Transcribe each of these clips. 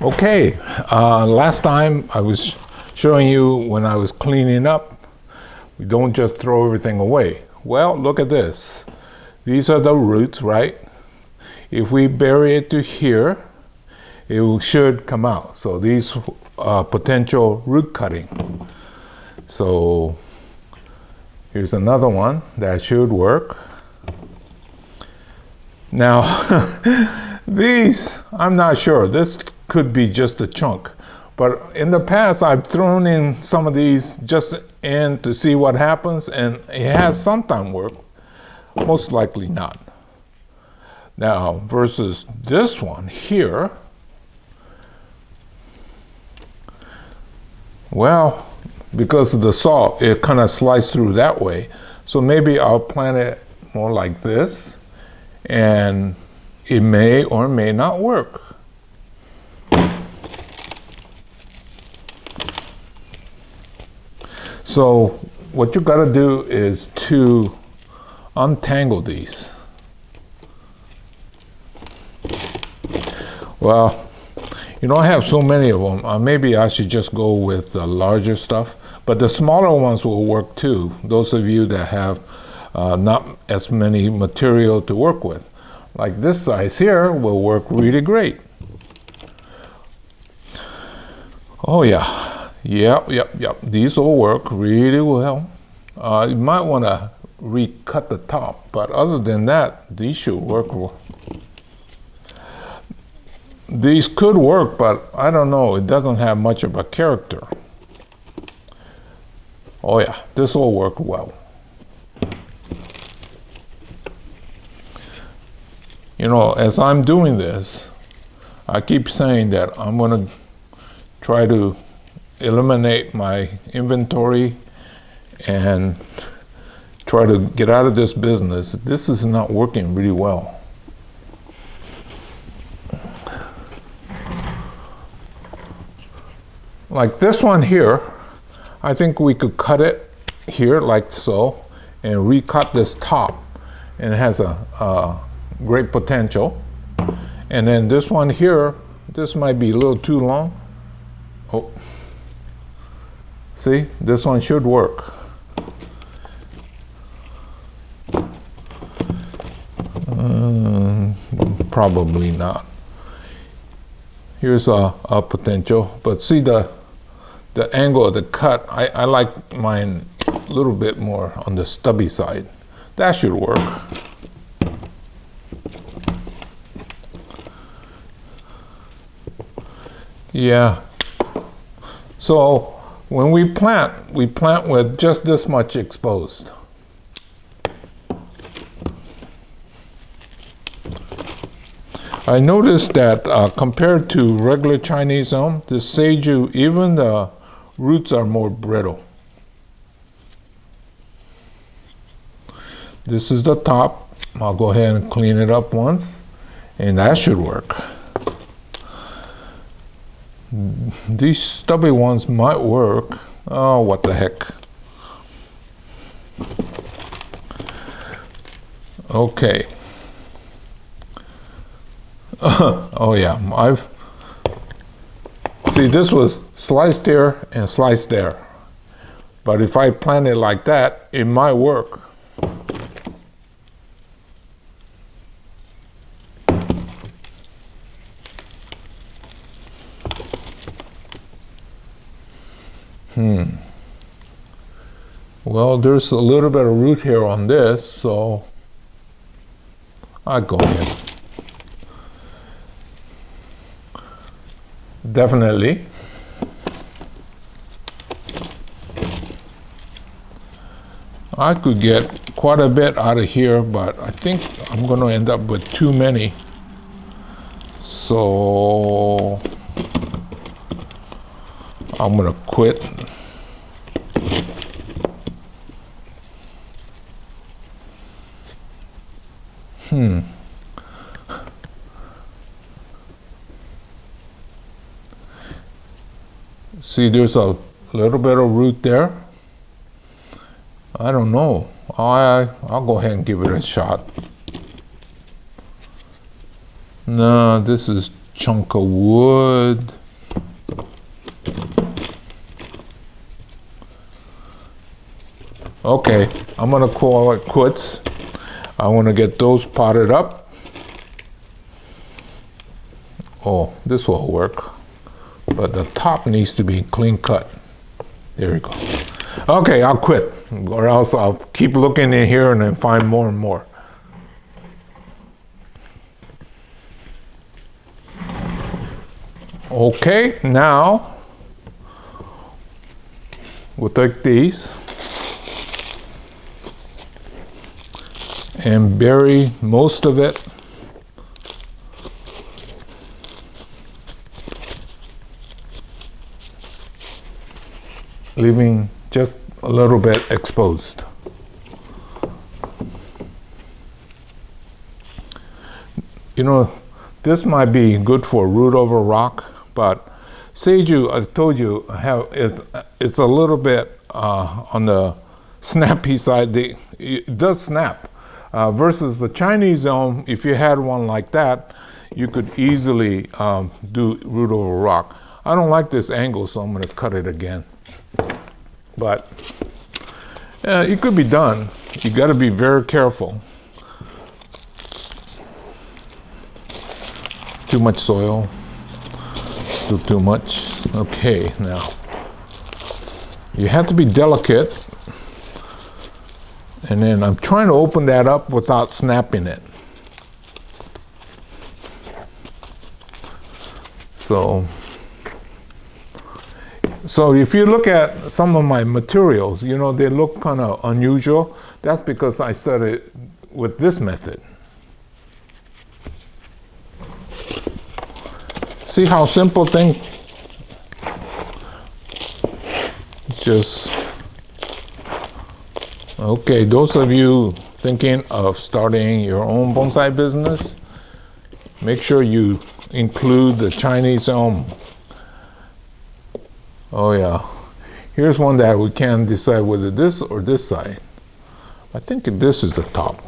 Okay, last time I was showing you when I was cleaning up, we don't just throw everything away. Well, look at this. These are the roots, right? If we bury it to here, it should come out. So these potential root cutting. So here's another one that should work. Now, these, I'm not sure. This could be just a chunk. But in the past, I've thrown in some of these just in to see what happens, and it has sometimes worked. Most likely not. Now, versus this one here, well, because of the salt, it kind of sliced through that way. So maybe I'll plant it more like this, and it may or may not work. So what you got to do is to untangle these. Well, you don't have so many of them. Maybe I should just go with the larger stuff, but the smaller ones will work too. Those of you that have not as many material to work with. Like this size here will work really great. Oh yeah. Yep. These will work really well. You might want to recut the top, but other than that, these should work. These could work, but I don't know. It doesn't have much of a character. Oh yeah, this will work well. You know, as I'm doing this, I keep saying that I'm going to try to eliminate my inventory and try to get out of this business. This is not working really well. Like this one here, I think we could cut it here like so and recut this top, and it has a great potential. And then this one here, this might be a little too long. Oh. See, this one should work. Probably not. Here's a potential, but see the angle of the cut, I like mine a little bit more on the stubby side. That should work. Yeah. So when we plant with just this much exposed. I noticed that compared to regular Chinese elm, the Seijuen, even the roots are more brittle. This is the top. I'll go ahead and clean it up once, and that should work. These stubby ones might work. Oh, what the heck. Okay. Oh yeah, see, this was sliced here and sliced there. But if I plant it like that, it might work. Well, there's a little bit of root here on this, so I'll go ahead. Definitely. I could get quite a bit out of here, but I think I'm going to end up with too many. So I'm going to quit. See, there's a little bit of root there. I don't know. I'll go ahead and give it a shot. No, this is chunk of wood. Okay, I'm gonna call it quits. I want to get those potted up. Oh, this will work, but the top needs to be clean cut. There we go. Okay, I'll quit, or else I'll keep looking in here and then find more and more. Okay, now we'll take these and bury most of it leaving just a little bit exposed. You know, this might be good for root over rock, but Seijuen, I told you, it's a little bit on the snappy side. It does snap. Versus the Chinese elm, if you had one like that, you could easily do root over rock. I don't like this angle, so I'm going to cut it again. But it could be done. You got to be very careful. Too much soil. Still too much. Okay, now you have to be delicate. And then I'm trying to open that up without snapping it. So if you look at some of my materials, you know, they look kind of unusual. That's because I started with this method. See how simple thing? Just, okay, those of you thinking of starting your own bonsai business, make sure you include the Chinese elm. Oh yeah, here's one that we can't decide whether this or this side. I think this is the top.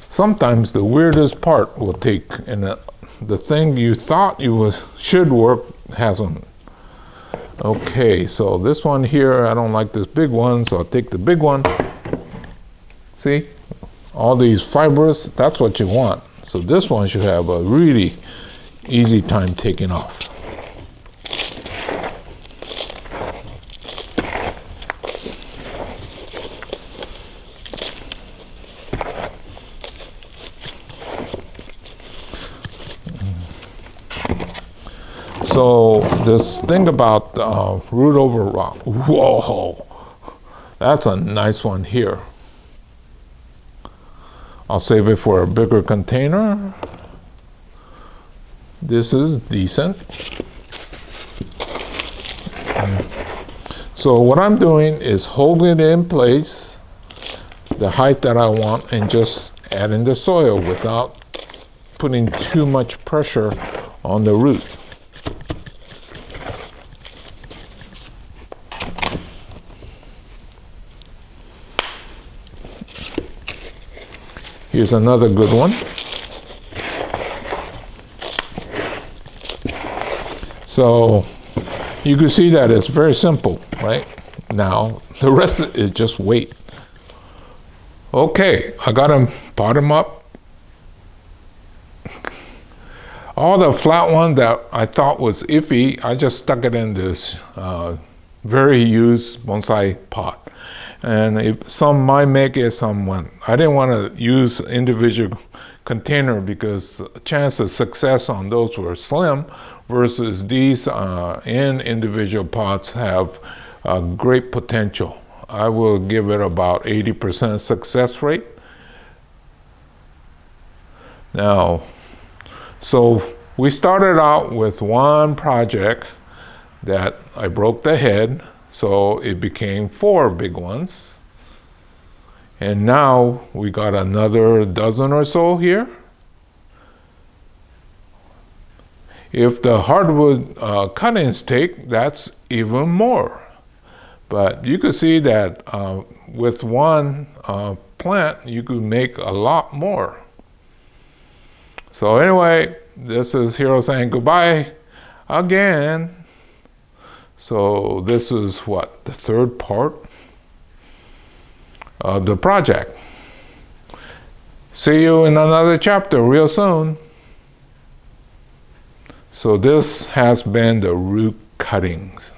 Sometimes the weirdest part will take, and the thing you thought should work hasn't. Okay, so this one here, I don't like this big one, so I'll take the big one. See? All these fibers, that's what you want. So this one should have a really easy time taking off. So this thing about root over rock, whoa, that's a nice one here. I'll save it for a bigger container. This is decent. So what I'm doing is holding it in place, the height that I want, and just adding the soil without putting too much pressure on the root. Here's another good one. So you can see that it's very simple, right? Now, the rest is just wait. Okay, I got them, pot them up. All the flat one that I thought was iffy, I just stuck it in this very used bonsai pot. And some might make it, some won't. I didn't want to use individual container because the chance of success on those were slim, versus these in individual pots have great potential. I will give it about 80% success rate. Now, so we started out with one project that I broke the head, so it became 4 big ones. And now we got another dozen or so here. If the hardwood cuttings take, that's even more. But you could see that with one plant, you could make a lot more. So anyway, this is Hiro saying goodbye again. So this is what, the third part of the project. See you in another chapter real soon. So this has been the root cuttings.